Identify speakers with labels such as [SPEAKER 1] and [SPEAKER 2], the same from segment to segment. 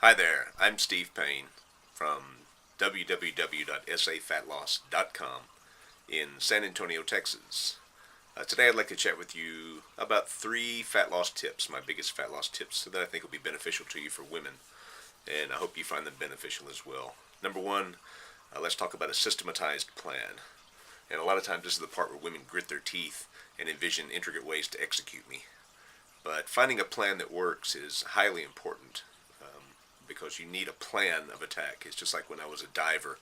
[SPEAKER 1] Hi there, I'm Steve Payne from www.safatloss.com in San Antonio, Texas. Today I'd like to chat with you about 3 fat loss tips, my biggest fat loss tips that I think will be beneficial to you for women, and I hope you find them beneficial as well. Number one, let's talk about a systematized plan. And a lot of times this is the part where women grit their teeth and envision intricate ways to execute me. But finding a plan that works is highly important because you need a plan of attack. It's just like when I was a diver.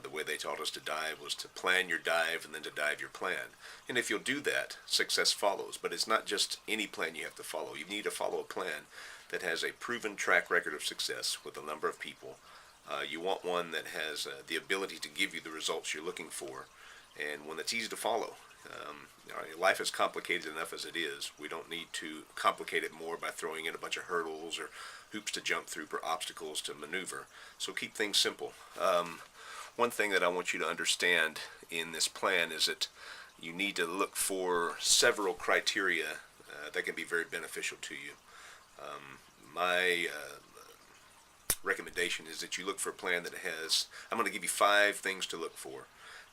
[SPEAKER 1] The way they taught us to dive was to plan your dive and then to dive your plan. And if you'll do that, success follows. But it's not just any plan you have to follow. You need to follow a plan that has a proven track record of success with a number of people. You want one that has the ability to give you the results you're looking for, and one that's easy to follow. Life is complicated enough as it is. We don't need to complicate it more by throwing in a bunch of hurdles or hoops to jump through or obstacles to maneuver. So keep things simple. One thing that I want you to understand in this plan is that you need to look for several criteria that can be very beneficial to you. My recommendation is that you look for a plan that has, I'm going to give you 5 things to look for.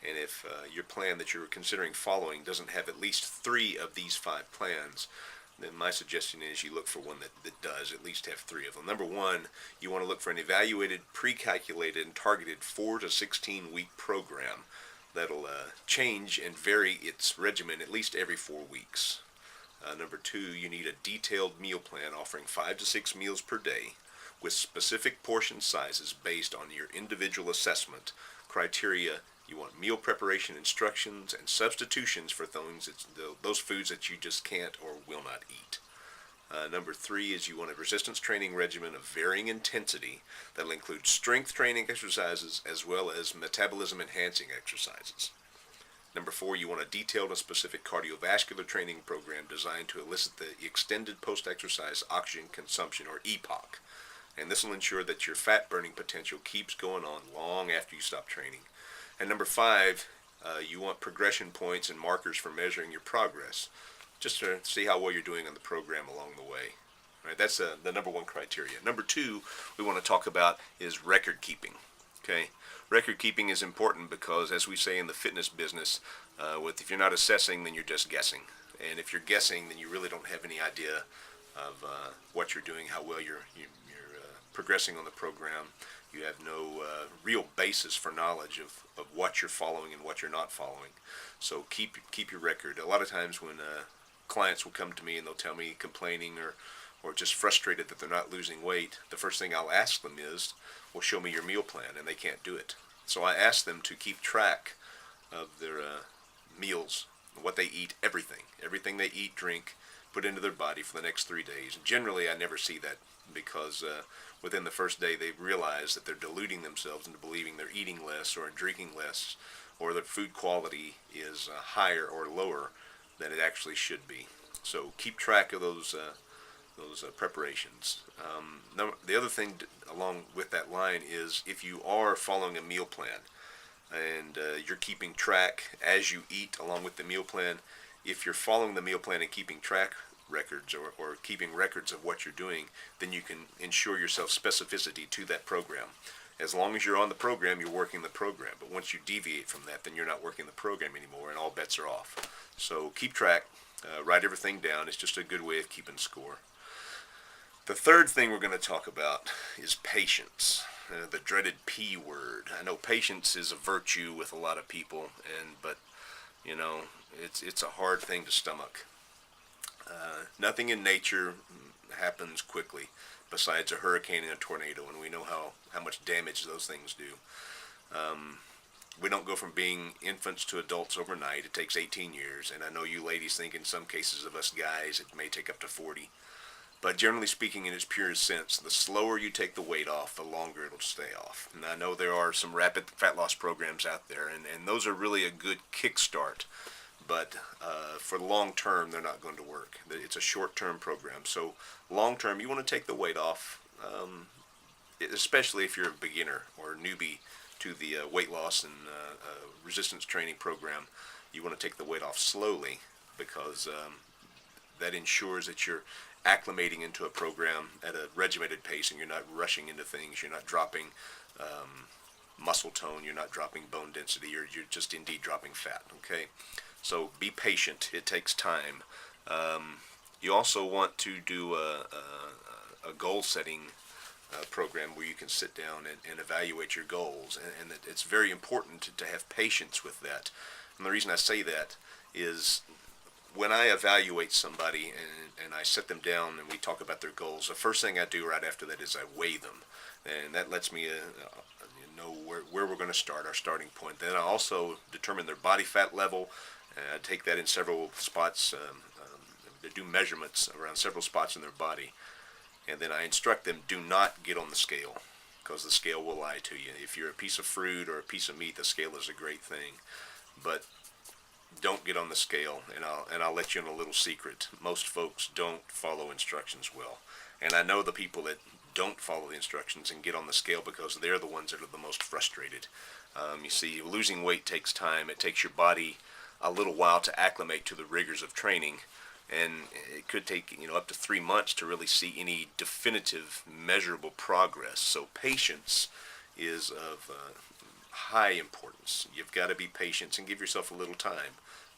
[SPEAKER 1] And if your plan that you're considering following doesn't have at least 3 of these 5 plans, then my suggestion is you look for one that does at least have 3 of them. Number one, you want to look for an evaluated, pre-calculated, and targeted 4 to 16 week program that'll change and vary its regimen at least every 4 weeks. Number 2, you need a detailed meal plan offering 5 to 6 meals per day with specific portion sizes based on your individual assessment criteria. You want meal preparation instructions and substitutions for those foods that you just can't or will not eat. Number 3 is you want a resistance training regimen of varying intensity that will include strength training exercises as well as metabolism enhancing exercises. Number 4, you want a detailed and specific cardiovascular training program designed to elicit the extended post-exercise oxygen consumption, or EPOC. And this will ensure that your fat burning potential keeps going on long after you stop training. And number 5, you want progression points and markers for measuring your progress, just to see how well you're doing on the program along the way. Right? That's the number 1 criteria. Number 2 we want to talk about is record keeping. Okay, record keeping is important because, as we say in the fitness business, if you're not assessing, then you're just guessing. And if you're guessing, then you really don't have any idea of what you're doing, how well you're progressing on the program. You have no real basis for knowledge of what you're following and what you're not following. So keep your record. A lot of times when clients will come to me and they'll tell me complaining or just frustrated that they're not losing weight, the first thing I'll ask them is, well, show me your meal plan, and they can't do it. So I ask them to keep track of their meals, what they eat, everything they eat, drink, put into their body for the next 3 days. And generally I never see that because within the first day they realize that they're deluding themselves into believing they're eating less or drinking less, or that food quality is higher or lower than it actually should be. So keep track of those preparations. The other thing along with that line is, if you are following a meal plan and you're keeping track as you eat along with the meal plan, if you're following the meal plan and keeping track records or keeping records of what you're doing, then you can ensure yourself specificity to that program. As long as you're on the program, you're working the program. But once you deviate from that, then you're not working the program anymore, and all bets are off. So keep track, write everything down. It's just a good way of keeping score. The third thing we're going to talk about is patience, the dreaded P word. I know patience is a virtue with a lot of people, but you know, it's a hard thing to stomach. Nothing in nature happens quickly besides a hurricane and a tornado, and we know how much damage those things do. We don't go from being infants to adults overnight. It takes 18 years, and I know you ladies think in some cases of us guys it may take up to 40. But generally speaking, in its purest sense, the slower you take the weight off, the longer it'll stay off. And I know there are some rapid fat loss programs out there, and those are really a good kickstart. But for the long term, they're not going to work. It's a short-term program. So long term, you want to take the weight off, especially if you're a beginner or a newbie to the weight loss and resistance training program. You want to take the weight off slowly because that ensures that you're acclimating into a program at a regimented pace, and you're not rushing into things. You're not dropping muscle tone. You're not dropping bone density. You're just indeed dropping fat. Okay, so be patient. It takes time. You also want to do a goal setting program where you can sit down and evaluate your goals, and it's very important to have patience with that. And the reason I say that is when I evaluate somebody and I set them down and we talk about their goals, the first thing I do right after that is I weigh them, and that lets me know where we're going to start, our starting point. Then I also determine their body fat level. I take that in several spots. They do measurements around several spots in their body, and then I instruct them, do not get on the scale, because the scale will lie to you. If you're a piece of fruit or a piece of meat, the scale is a great thing, but don't get on the scale. And I'll let you in a little secret. Most folks don't follow instructions well, and I know the people that don't follow the instructions and get on the scale because they're the ones that are the most frustrated. You see, losing weight takes time. It takes your body a little while to acclimate to the rigors of training, and it could take up to 3 months to really see any definitive measurable progress. So patience is of high importance. You've got to be patient and give yourself a little time.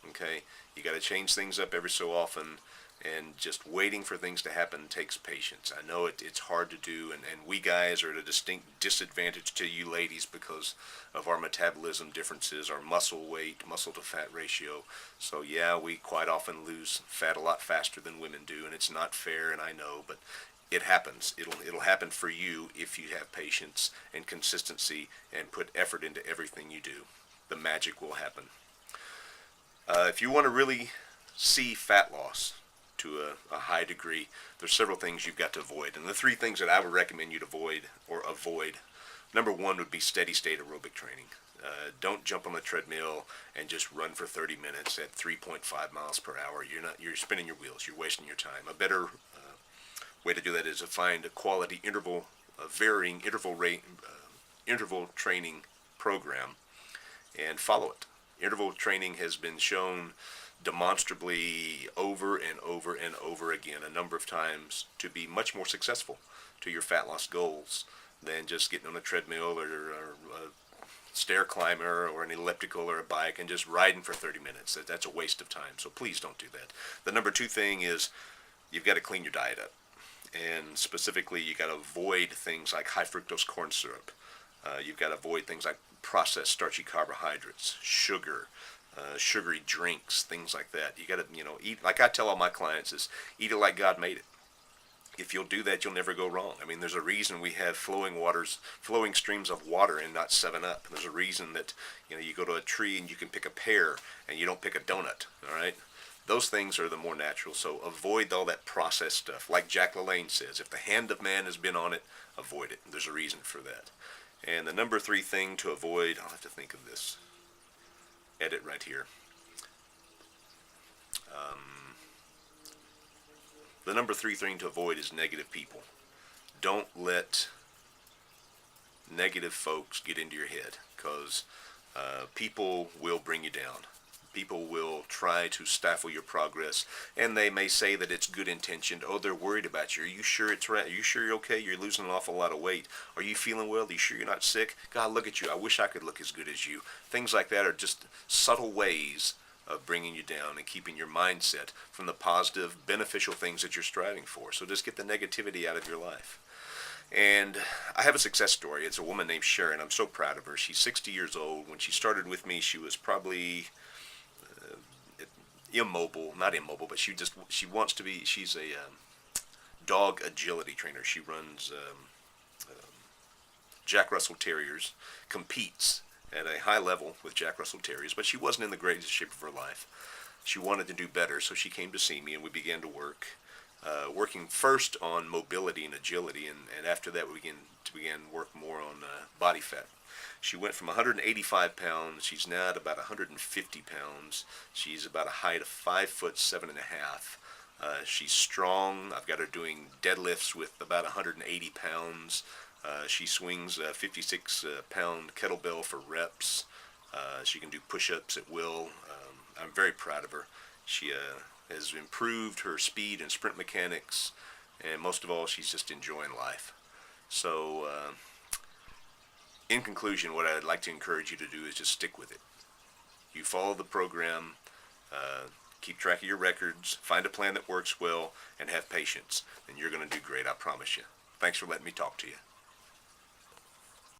[SPEAKER 1] Okay, you got to change things up every so often, and just waiting for things to happen takes patience. I know it's hard to do, and we guys are at a distinct disadvantage to you ladies because of our metabolism differences, our muscle weight, muscle to fat ratio. So yeah, we quite often lose fat a lot faster than women do, and it's not fair, and I know, but it happens. It'll happen for you if you have patience and consistency and put effort into everything you do. The magic will happen. If you want to really see fat loss to a high degree, there's several things you've got to avoid. And the 3 things that I would recommend you to avoid, number 1 would be steady state aerobic training. Don't jump on the treadmill and just run for 30 minutes at 3.5 miles per hour. You're spinning your wheels. You're wasting your time. A better way to do that is to find a quality interval, a varying interval training program, and follow it. Interval training has been shown demonstrably over and over and over again a number of times to be much more successful to your fat loss goals than just getting on a treadmill or a stair climber or an elliptical or a bike and just riding for 30 minutes. That's a waste of time, so please don't do that. The number 2 thing is you've got to clean your diet up, and specifically you got to avoid things like high fructose corn syrup. You've got to avoid things like processed starchy carbohydrates, sugar, sugary drinks, things like that. You got to, eat, like I tell all my clients, is eat it like God made it. If you'll do that, you'll never go wrong. I mean, there's a reason we have flowing streams of water and not 7-Up. There's a reason that, you go to a tree and you can pick a pear and you don't pick a donut, all right? Those things are the more natural, so avoid all that processed stuff. Like Jack LaLanne says, if the hand of man has been on it, avoid it. There's a reason for that. And the number 3 thing to avoid, I'll have to think of this. Edit right here. The number 3 thing to avoid is negative people. Don't let negative folks get into your head, because people will bring you down. People will try to stifle your progress, and they may say that it's good intentioned. Oh, they're worried about you. Are you sure it's right? Are you sure you're okay? You're losing an awful lot of weight. Are you feeling well? Are you sure you're not sick? God, look at you. I wish I could look as good as you. Things like that are just subtle ways of bringing you down and keeping your mindset from the positive, beneficial things that you're striving for. So just get the negativity out of your life. And I have a success story. It's a woman named Sharon. I'm so proud of her. She's 60 years old. When she started with me, she was probably not immobile, but she wants to be. She's a dog agility trainer. She runs Jack Russell Terriers, competes at a high level with Jack Russell Terriers, but she wasn't in the greatest shape of her life. She wanted to do better, so she came to see me, and we began to work. Working first on mobility and agility, and after that we began work more on body fat. She went from 185 pounds. She's now at about 150 pounds. She's about a height of 5'7.5". She's strong. I've got her doing deadlifts with about 180 pounds. She swings a 56-pound kettlebell for reps. She can do push-ups at will. I'm very proud of her. She has improved her speed and sprint mechanics, and most of all, she's just enjoying life. So, in conclusion, what I'd like to encourage you to do is just stick with it. You follow the program, keep track of your records, find a plan that works well, and have patience, and you're going to do great, I promise you. Thanks for letting me talk to you.